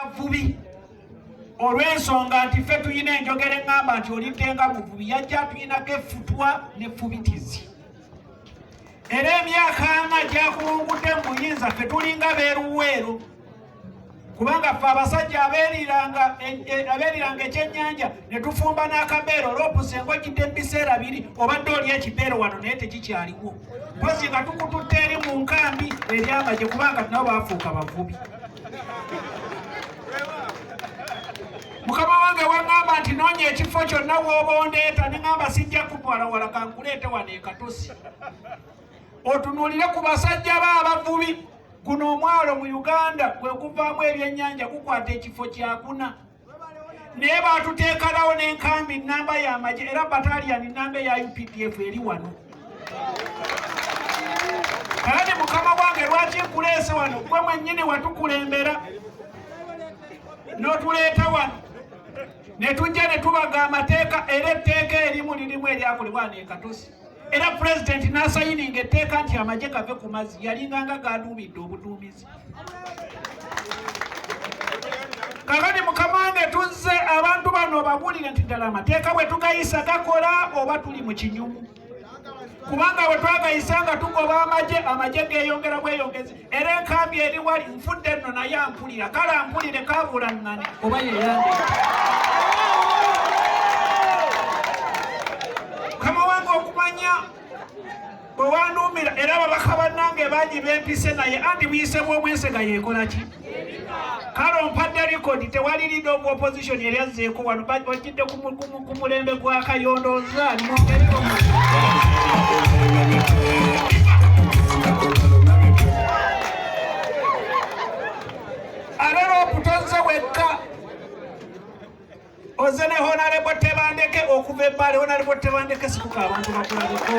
Abavubi olw'ensonga nti ffe tulina enjogera eŋŋamba nti oliddenga muvubi yajja tulinako effutwa n'effubitizi. Era emyaka ana gyakulungudde mu buyinza ffe tulinga beeruweero kubanga ffe abasajja abeeriranga ekyennyanja ne tufumba n'akabeero olw'obusengo gidde mu biseera biri obadde oli ekibeero wano naye tekikyaliwo mpozi nga tukututte eri mu nkambi eryamagye kubanga nabo baafuuka bavubi. Mukama wange waŋŋamba nti noonya ekifo kyonna w'oba ondeeta ne ŋŋamba sijja kutwala wala kankuleete wano e Katosi otunuulire ku basajja b'abavubi. Guno omwalo mu Uganda kwe kuvaamu ebyennyanja gukwata ekifo kyakuna naye baatuteekalawo n'enkambi nnamba y'amagye era bataliyani nnamba eya UPDF eri wano. Kale Mukama wange lwaki nkuleese wano gwe mwennyini watukulembera n'otuleeta wano ne tujja ne tubaga amateeka era etteeka erimu lirimu eryakolebwa ne Katosi. Era President n'asayininga etteeka nti amagye gave ku mazzi yalinganga gaduumidde obuduumizi. Kakati Mukama wange tuzze abantu bano babuulire nti ddala amateeka bwe tugayisa gakola oba tuli mu kinyumu. Kubanga bwe twagayisanga tugoba amagye geeyongera bweyongezi era enkambi eri wali nfudde nno naye ampulira kale ampulire kaabula ŋŋani oba yeyande. Mukama wange okumanya bwe wanduumira era ababaka bannange bangi bempise naye andi buyise bw'omwesega yeekola ki? Kale ompadde likodi tewali leader of opposition yali azzeeko wano bajjidde ku mulembe gwa Kayondo ozaali mwongereko alero okutonze wekka oze ne Honorable Tebandeke okuva ebbale Honorable Tebandeke sikuka abantu bakulabeko.